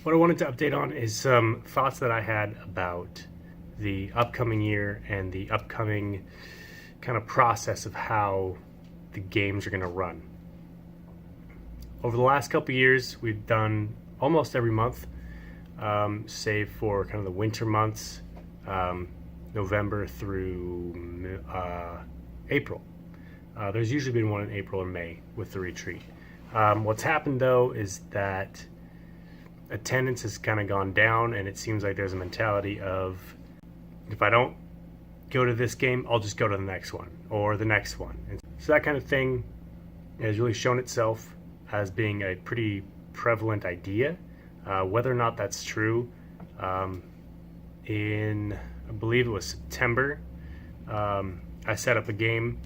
What I wanted to update on is some thoughts that I had about the upcoming year and the upcoming kind of process of how the games are going to run. Over the last couple of years, we've done almost every month, save for kind of the winter months, November through April. There's usually been one in April or May with the retreat. What's happened though is that attendance has kind of gone down, and it seems like there's a mentality of, if I don't go to this game, I'll just go to the next one or the next one. And so that kind of thing has really shown itself as being a pretty prevalent idea. Whether or not that's true, in I believe it was September, I set up a game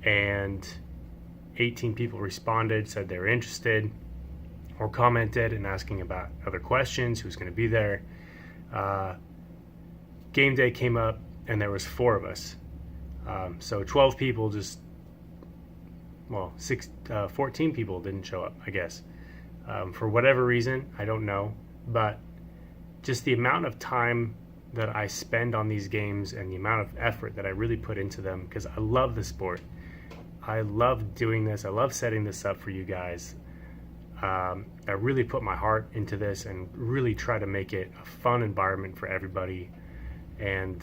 and 18 people responded, said they were interested or commented and asking about other questions, who's going to be there. Game day came up and there was 4 of us. So 12 people 14 people didn't show up, I guess. For whatever reason, I don't know. But just the amount of time that I spend on these games and the amount of effort that I really put into them, because I love the sport. I love doing this. I love setting this up for you guys. I really put my heart into this and really try to make it a fun environment for everybody. And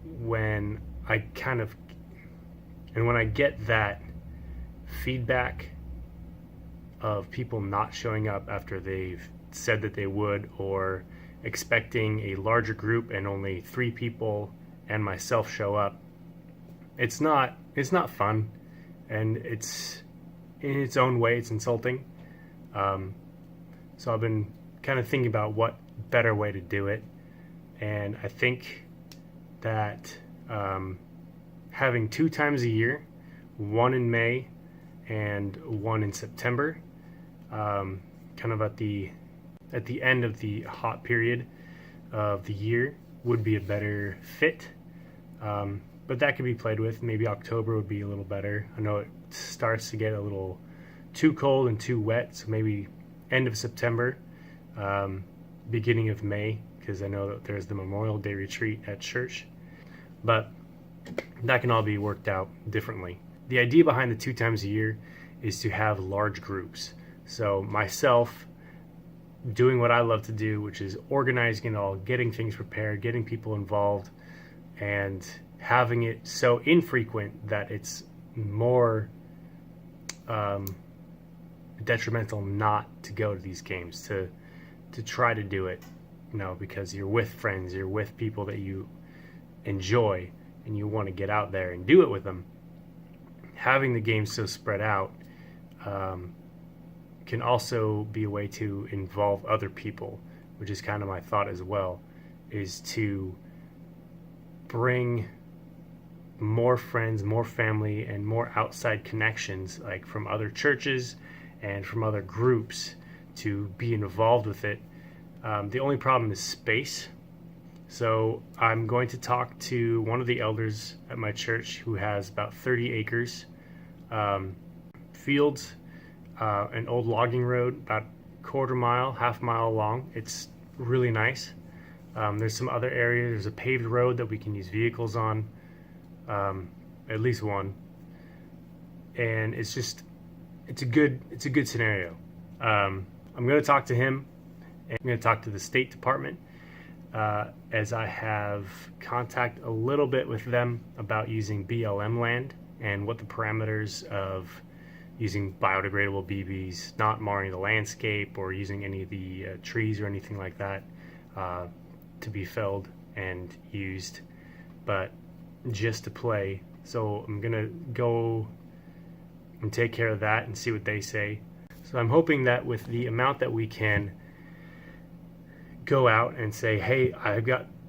when I get that feedback of people not showing up after they've said that they would, or expecting a larger group and only 3 people and myself show up, it's not fun, and it's in its own way, it's insulting. So I've been kind of thinking about what better way to do it, and I think that having 2 times a year, one in May and one in September, kind of at the end of the hot period of the year, would be a better fit. But that could be played with. Maybe October would be a little better. I know it starts to get a little too cold and too wet, so maybe end of September, beginning of May, because I know that there's the Memorial Day retreat at church. But that can all be worked out differently. The idea behind the 2 times a year is to have large groups. So myself doing what I love to do, which is organizing it all, getting things prepared, getting people involved, and having it so infrequent that it's more detrimental not to go to these games, to try to do it, because you're with friends, you're with people that you enjoy, and you want to get out there and do it with them. Having the games so spread out can also be a way to involve other people, which is kind of my thought as well, is to bring more friends, more family, and more outside connections, like from other churches and from other groups, to be involved with it. The only problem is space. So I'm going to talk to one of the elders at my church who has about 30 acres, fields, an old logging road, about half mile long. It's really nice. There's some other areas. There's a paved road that we can use vehicles on, at least one. And it's a good scenario. I'm going to talk to him, and I'm going to talk to the State Department, as I have contact a little bit with them about using BLM land and what the parameters of using biodegradable BBs, not marring the landscape or using any of the trees or anything like that, to be felled and used, but just to play. So I'm gonna go and take care of that and see what they say. So I'm hoping that with the amount that we can go out and say, hey,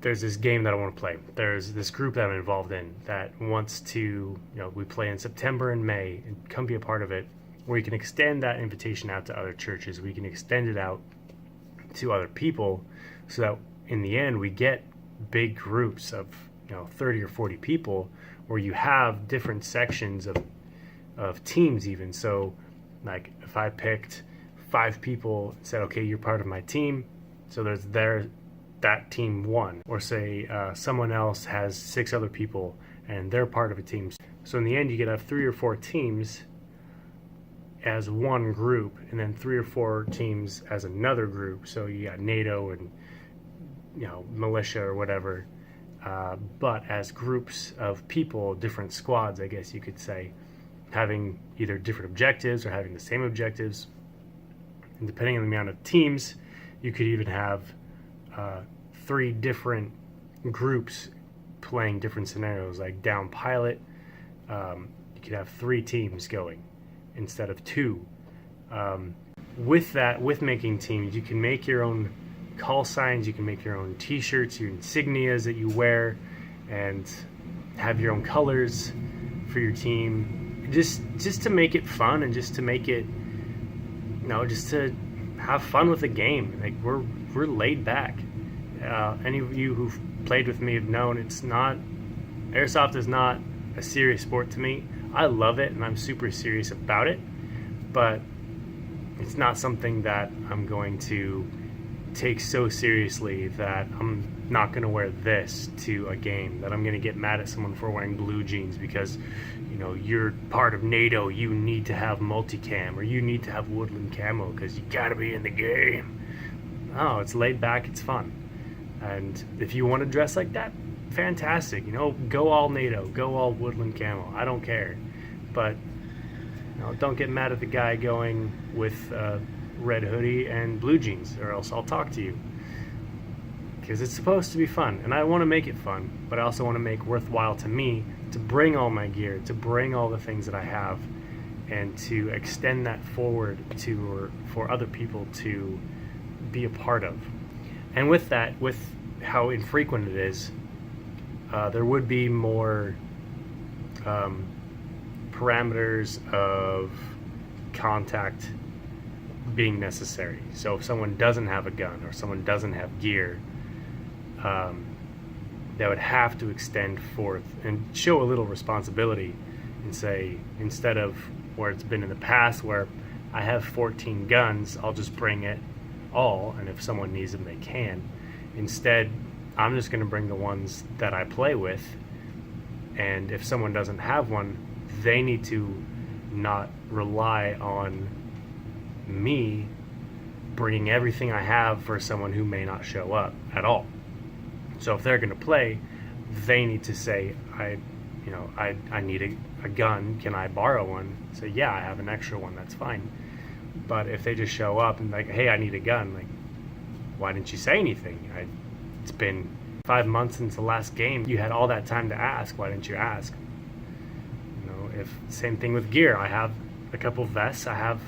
there's this game that I want to play. There's this group that I'm involved in that wants to, we play in September and May, and come be a part of it, where you can extend that invitation out to other churches. We can extend it out to other people, so that in the end we get big groups of 30 or 40 people, where you have different sections of teams even. So like if I picked 5 people said, okay, you're part of my team, so that team won. Or say someone else has 6 other people and they're part of a team. So in the end, you could have 3 or 4 teams as one group, and then 3 or 4 teams as another group. So you got NATO and militia or whatever, but as groups of people, different squads, I guess you could say, having either different objectives or having the same objectives. And depending on the amount of teams, you could even have 3 different groups playing different scenarios, like down pilot. You could have 3 teams going instead of 2. With making teams, you can make your own call signs, you can make your own t-shirts, your insignias that you wear, and have your own colors for your team, just to make it fun, and just to make it, just to have fun with the game. Like, we're laid back. Any of you who've played with me have known Airsoft is not a serious sport to me. I love it and I'm super serious about it, but it's not something that I'm going to take so seriously that I'm not going to wear this to a game, that I'm going to get mad at someone for wearing blue jeans because you're part of NATO, you need to have multicam, or you need to have woodland camo because you got to be in the game. Oh, it's laid back, it's fun. And if you want to dress like that, fantastic. Go all NATO, go all woodland camo. I don't care. But don't get mad at the guy going with red hoodie and blue jeans, or else I'll talk to you. Because it's supposed to be fun, and I want to make it fun, but I also want to make worthwhile to me to bring all my gear, to bring all the things that I have, and to extend that forward for other people to be a part of. And with that, with how infrequent it is, there would be more parameters of contact being necessary. So if someone doesn't have a gun or someone doesn't have gear, they would have to extend forth and show a little responsibility and say, instead of where it's been in the past where I have 14 guns, I'll just bring it all, and if someone needs them they can. Instead, I'm just going to bring the ones that I play with, and if someone doesn't have one, they need to not rely on me bringing everything I have for someone who may not show up at all. So if they're going to play, they need to say, I need a gun, can I borrow one? So yeah, I have an extra one, that's fine. But if they just show up and like, hey, I need a gun, like, why didn't you say anything? It's been 5 months since the last game. You had all that time to ask. Why didn't you ask? If same thing with gear. I have a couple vests. I have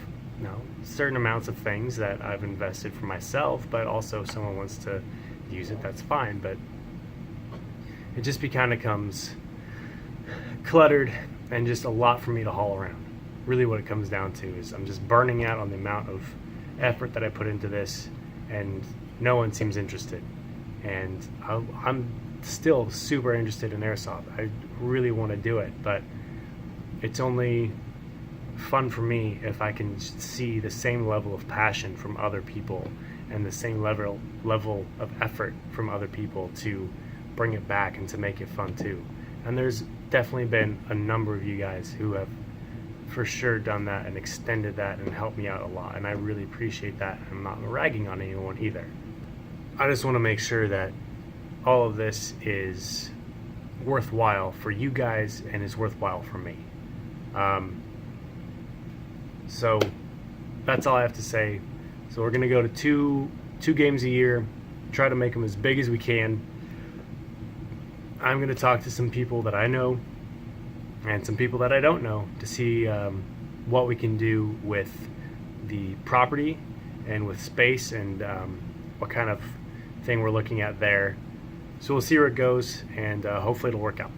certain amounts of things that I've invested for myself, but also if someone wants to use it, that's fine. But it just becomes cluttered and just a lot for me to haul around. Really what it comes down to is I'm just burning out on the amount of effort that I put into this, and no one seems interested. And I'm still super interested in Airsoft. I really want to do it, but it's only fun for me if I can see the same level of passion from other people and the same level of effort from other people to bring it back and to make it fun too. And there's definitely been a number of you guys who have for sure done that and extended that and helped me out a lot, and I really appreciate that. I'm not ragging on anyone either. I just want to make sure that all of this is worthwhile for you guys and is worthwhile for me. So that's all I have to say. So we're gonna go to two games a year, try to make them as big as we can. I'm gonna talk to some people that I know and some people that I don't know to see what we can do with the property and with space, and what kind of thing we're looking at there. So we'll see where it goes, and hopefully it'll work out.